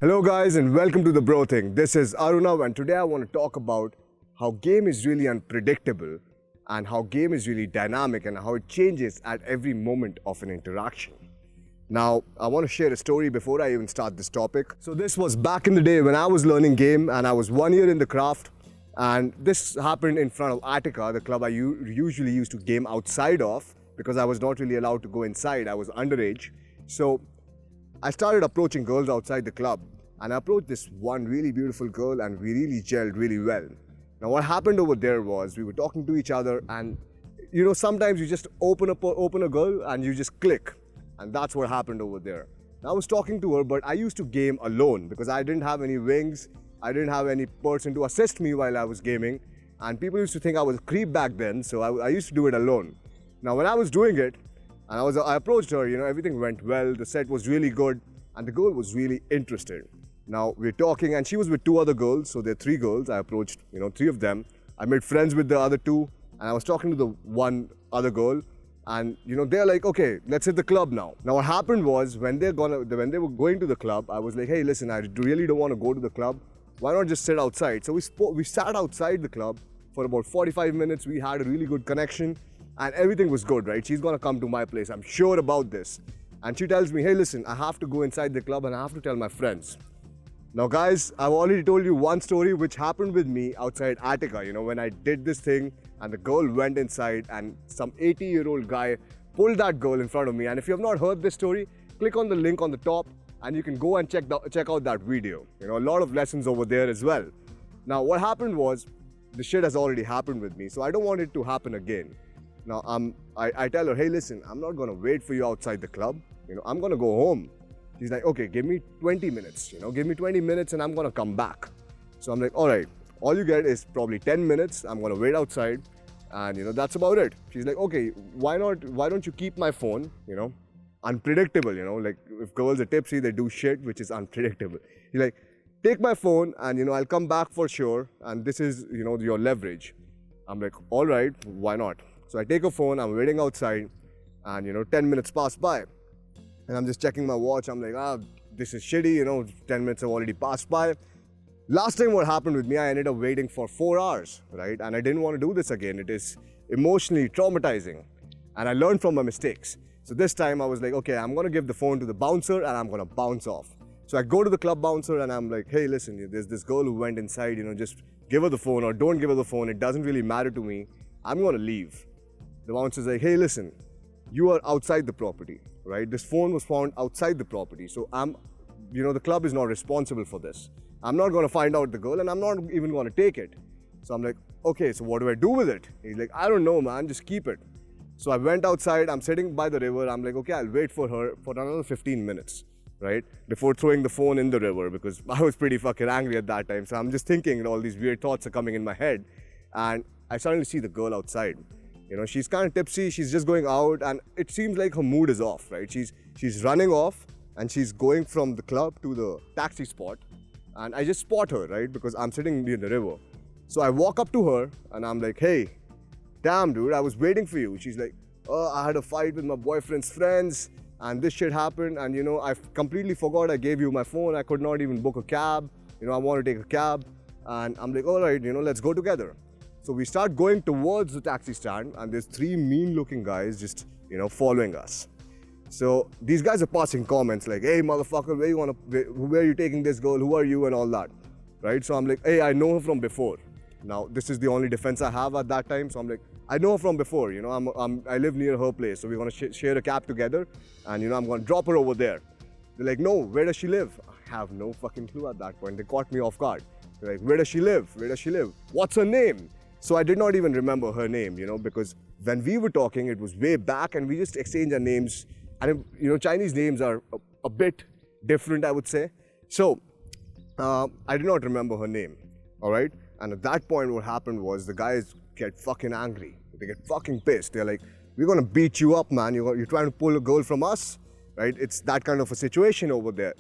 Hello guys and welcome to TheBroThing. This is Arunav and today I want to talk about how game is really unpredictable and how game is really dynamic and how it changes at every moment of an interaction. Now, I want to share a story before I even start this topic. So this was back in the day when I was learning game and I was 1 year in the craft, and this happened in front of Attica, the club I usually used to game outside of because I was not really allowed to go inside. I was underage. So I started approaching girls outside the club, and I approached this one really beautiful girl and we really gelled really well. Now what happened over there was we were talking to each other, and sometimes you just open a girl and you just click, and that's what happened over there. Now, I was talking to her, but I used to game alone because I didn't have any wings. I didn't have any person to assist me while I was gaming, and people used to think I was a creep back then, so I used to do it alone. Now when I was doing it, and I approached her, everything went well, the set was really good, and the girl was really interested. Now we're talking, and she was with two other girls, so there are three girls. I approached, three of them. I made friends with the other two, and I was talking to the one other girl, and they're like, okay, let's hit the club now. Now what happened was when they were going to the club, I was like, hey, listen, I really don't want to go to the club. Why not just sit outside? So we sat outside the club for about 45 minutes. We had a really good connection. And everything was good, right? She's gonna come to my place, I'm sure about this. And she tells me, hey, listen, I have to go inside the club and I have to tell my friends. Now guys, I've already told you one story which happened with me outside Attica, when I did this thing and the girl went inside and some 80-year-old guy pulled that girl in front of me. And if you have not heard this story, click on the link on the top and you can go and check out that video. A lot of lessons over there as well. Now what happened was, the shit has already happened with me, so I don't want it to happen again. Now, I tell her, hey, listen, I'm not going to wait for you outside the club. I'm going to go home. She's like, okay, give me 20 minutes. Give me 20 minutes and I'm going to come back. So I'm like, all right, all you get is probably 10 minutes. I'm going to wait outside and, that's about it. She's like, okay, why don't you keep my phone, unpredictable, like if girls are tipsy, they do shit, which is unpredictable. He's like, take my phone and, I'll come back for sure. And this is, your leverage. I'm like, all right, why not? So I take a phone, I'm waiting outside, and 10 minutes pass by. And I'm just checking my watch, I'm like, this is shitty, 10 minutes have already passed by. Last time what happened with me, I ended up waiting for 4 hours, right? And I didn't want to do this again. It is emotionally traumatizing. And I learned from my mistakes. So this time I was like, okay, I'm gonna give the phone to the bouncer and I'm gonna bounce off. So I go to the club bouncer and I'm like, hey, listen, there's this girl who went inside, just give her the phone or don't give her the phone. It doesn't really matter to me. I'm gonna leave. The bouncer's like, hey, listen, you are outside the property, right? This phone was found outside the property. So the club is not responsible for this. I'm not going to find out the girl and I'm not even going to take it. So I'm like, okay, so what do I do with it? He's like, I don't know, man, just keep it. So I went outside, I'm sitting by the river. I'm like, okay, I'll wait for her for another 15 minutes, right? Before throwing the phone in the river because I was pretty fucking angry at that time. So I'm just thinking all these weird thoughts are coming in my head. And I suddenly see the girl outside. She's kind of tipsy, she's just going out and it seems like her mood is off, right? She's running off and she's going from the club to the taxi spot, and I just spot her, right? Because I'm sitting near the river. So I walk up to her and I'm like, hey, damn dude, I was waiting for you. She's like, oh, I had a fight with my boyfriend's friends and this shit happened and I completely forgot I gave you my phone. I could not even book a cab. I want to take a cab. And I'm like, all right, let's go together. So we start going towards the taxi stand and there's three mean looking guys just, following us. So these guys are passing comments like, hey motherfucker, where are you taking this girl? Who are you? And all that, right? So I'm like, hey, I know her from before. Now, this is the only defense I have at that time. So I'm like, I know her from before, I live near her place. So we're going to share a cab together and, I'm going to drop her over there. They're like, no, where does she live? I have no fucking clue at that point. They caught me off guard. They're like, where does she live? Where does she live? What's her name? So I did not even remember her name, because when we were talking, it was way back and we just exchanged our names. And, Chinese names are a bit different, I would say. So I did not remember her name, all right? And at that point, what happened was the guys get fucking angry. They get fucking pissed. They're like, we're going to beat you up, man. You're trying to pull a girl from us, right? It's that kind of a situation over there.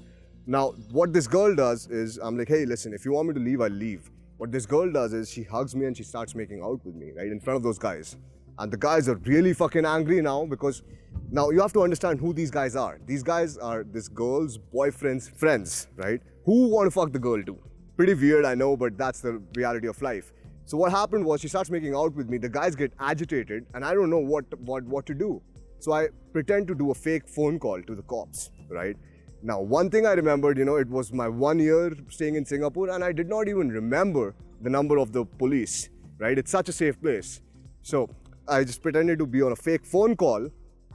Now, what this girl does is, I'm like, hey, listen, if you want me to leave, I'll leave. What this girl does is she hugs me and she starts making out with me, right, in front of those guys. And the guys are really fucking angry now because Now you have to understand who these guys are. These guys are this girl's boyfriend's friends, right? Who want to fuck the girl too? Pretty weird, I know, but that's the reality of life. So what happened was she starts making out with me. The guys get agitated and I don't know what to do. So I pretend to do a fake phone call to the cops, right? Now, one thing I remembered, it was my 1 year staying in Singapore and I did not even remember the number of the police, right? It's such a safe place. So I just pretended to be on a fake phone call,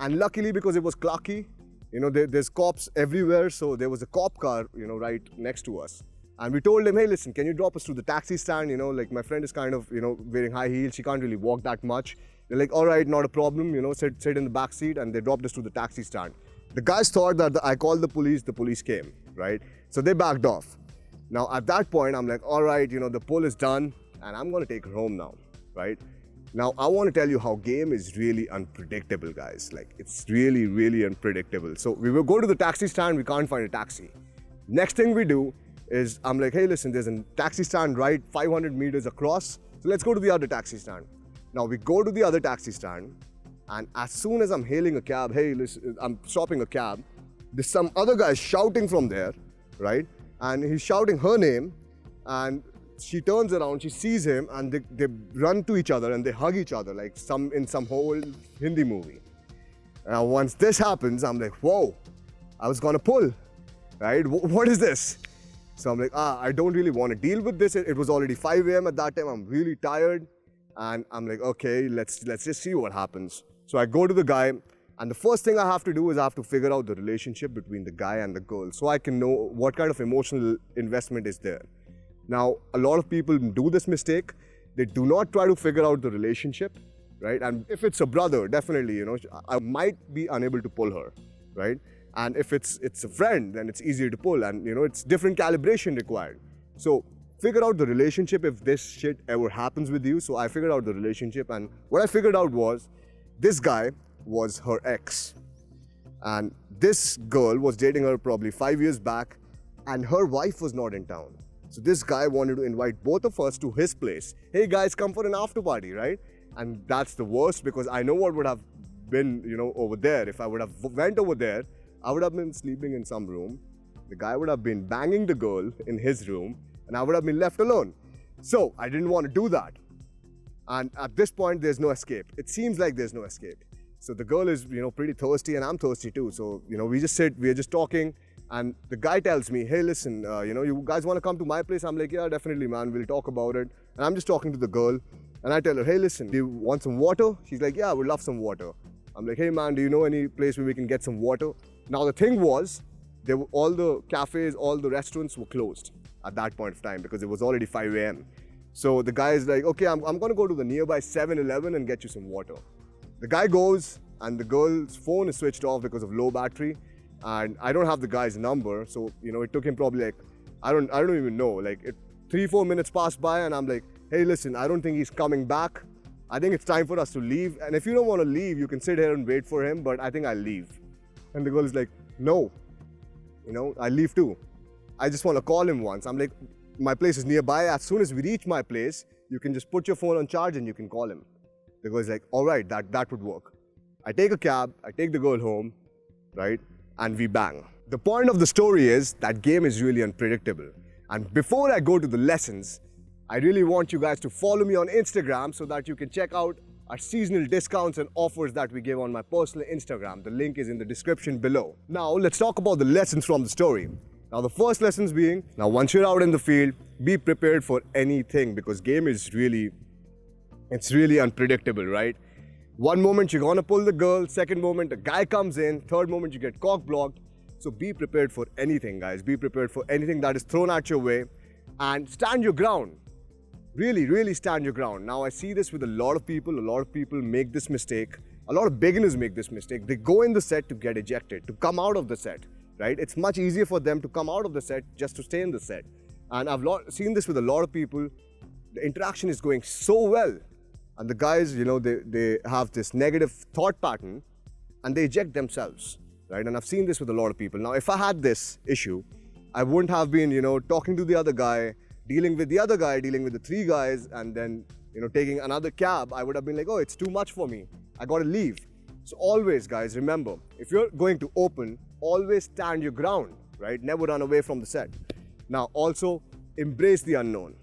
and luckily because it was Clarky, there's cops everywhere. So there was a cop car, right next to us. And we told him, hey, listen, can you drop us to the taxi stand? Like my friend is kind of, wearing high heels. She can't really walk that much. They're like, all right, not a problem, sit in the back seat, and they dropped us to the taxi stand. The guys thought that I called the police came, right? So they backed off. Now at that point, I'm like, all right, the pull is done and I'm gonna take her home now, right? Now I wanna tell you how game is really unpredictable, guys. Like it's really, really unpredictable. So we will go to the taxi stand, we can't find a taxi. Next thing we do is I'm like, hey, listen, there's a taxi stand right 500 meters across. So let's go to the other taxi stand. Now we go to the other taxi stand, and as soon as I'm hailing a cab, hey, listen, I'm stopping a cab, there's some other guy shouting from there, right? And he's shouting her name, and she turns around, she sees him, and they run to each other and they hug each other like in some whole Hindi movie. Now once this happens, I'm like, whoa, I was gonna pull, right? What is this? So I'm like, I don't really want to deal with this. It was already 5 a.m. at that time. I'm really tired. And I'm like, okay, let's just see what happens. So I go to the guy, and the first thing I have to do is I have to figure out the relationship between the guy and the girl so I can know what kind of emotional investment is there. Now, a lot of people do this mistake. They do not try to figure out the relationship, right? And if it's a brother, definitely, I might be unable to pull her, right? And if it's a friend, then it's easier to pull, and it's different calibration required. So figure out the relationship if this shit ever happens with you. So I figured out the relationship, and what I figured out was this guy was her ex. And this girl was dating her probably 5 years back, and her wife was not in town. So this guy wanted to invite both of us to his place. Hey guys, come for an after party, right? And that's the worst, because I know what would have been, over there. If I would have went over there, I would have been sleeping in some room. The guy would have been banging the girl in his room, and I would have been left alone. So I didn't want to do that. And at this point, there's no escape. It seems like there's no escape. So the girl is, pretty thirsty, and I'm thirsty too. So, we just sit, we're just talking, and the guy tells me, hey, listen, you guys want to come to my place? I'm like, yeah, definitely, man. We'll talk about it. And I'm just talking to the girl, and I tell her, hey, listen, do you want some water? She's like, yeah, I would love some water. I'm like, hey, man, do you know any place where we can get some water? Now, the thing was, all the cafes, all the restaurants were closed at that point of time because it was already 5 a.m. So the guy is like, okay, I'm going to go to the nearby 7-Eleven and get you some water. The guy goes, and the girl's phone is switched off because of low battery, and I don't have the guy's number. So, it took him probably like, I don't even know, like 3-4 minutes passed by, and I'm like, hey, listen, I don't think he's coming back. I think it's time for us to leave. And if you don't want to leave, you can sit here and wait for him, but I think I'll leave. And the girl is like, no, I'll leave too. I just want to call him once. I'm like, my place is nearby. As soon as we reach my place, you can just put your phone on charge and you can call him. The girl's like, all right, that would work. I take a cab, I take the girl home, right? And we bang. The point of the story is that game is really unpredictable. And before I go to the lessons, I really want you guys to follow me on Instagram so that you can check out our seasonal discounts and offers that we give on my personal Instagram. The link is in the description below. Now, let's talk about the lessons from the story. Now, the first lessons being, now once you're out in the field, be prepared for anything, because game is really unpredictable, right? One moment you're gonna pull the girl, second moment a guy comes in, third moment you get cock blocked. So be prepared for anything, guys. Be prepared for anything that is thrown at your way, and stand your ground. Really, really stand your ground. Now, I see this with a lot of people. A lot of people make this mistake. A lot of beginners make this mistake. They go in the set to get ejected, to come out of the set, right? It's much easier for them to come out of the set just to stay in the set. And I've seen this with a lot of people. The interaction is going so well. And the guys, they have this negative thought pattern and they eject themselves, right? And I've seen this with a lot of people. Now, if I had this issue, I wouldn't have been, talking to the other guy, dealing with the other guy, dealing with the 3 guys, and then, taking another cab. I would have been like, oh, it's too much for me. I got to leave. So always, guys, remember, if you're going to open, always stand your ground, right? Never run away from the set. Now, also, embrace the unknown.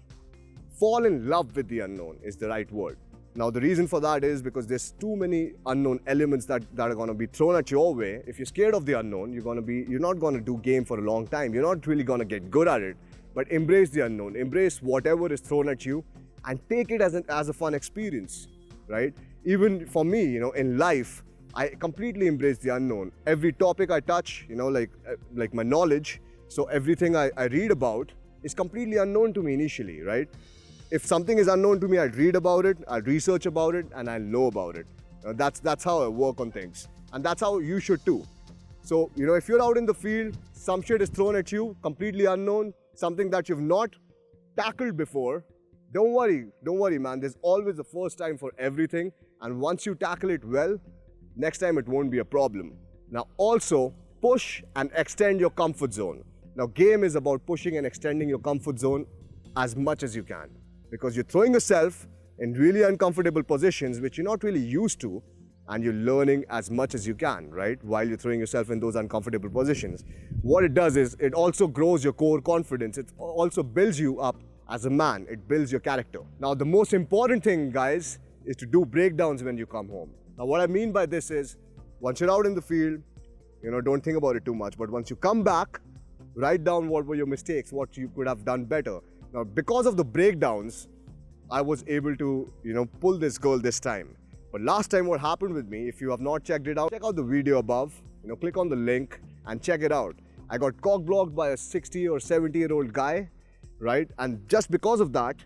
Fall in love with the unknown is the right word. Now, the reason for that is because there's too many unknown elements that are going to be thrown at your way. If you're scared of the unknown, you're not going to do game for a long time. You're not really going to get good at it. But embrace the unknown. Embrace whatever is thrown at you and take it as a fun experience, right? Even for me, in life, I completely embrace the unknown. Every topic I touch, like my knowledge, so everything I read about is completely unknown to me initially, right? If something is unknown to me, I'll read about it, I'll research about it, and I'll know about it. That's how I work on things. And that's how you should too. So, if you're out in the field, some shit is thrown at you, completely unknown, something that you've not tackled before, don't worry, man. There's always a first time for everything. And once you tackle it well, next time it won't be a problem. Now, also, push and extend your comfort zone. Now, game is about pushing and extending your comfort zone as much as you can, because you're throwing yourself in really uncomfortable positions which you're not really used to, and you're learning as much as you can, right? While you're throwing yourself in those uncomfortable positions. What it does is it also grows your core confidence. It also builds you up as a man. It builds your character. Now, the most important thing, guys, is to do breakdowns when you come home. Now, what I mean by this is, once you're out in the field, don't think about it too much. But once you come back, write down what were your mistakes, what you could have done better. Now, because of the breakdowns, I was able to, pull this goal this time. But last time what happened with me, if you have not checked it out, check out the video above, click on the link and check it out. I got cock-blocked by a 60 or 70-year-old guy, right? And just because of that,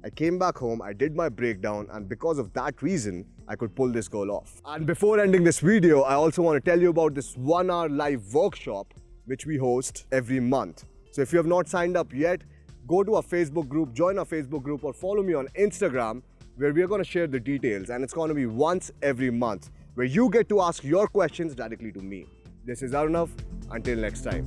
I came back home, I did my breakdown, and because of that reason, I could pull this goal off. And before ending this video, I also want to tell you about this 1-hour live workshop, which we host every month. So if you have not signed up yet, go to our Facebook group, join our Facebook group, or follow me on Instagram, where we are going to share the details. And it's going to be once every month, where you get to ask your questions directly to me. This is Arnav. Until next time.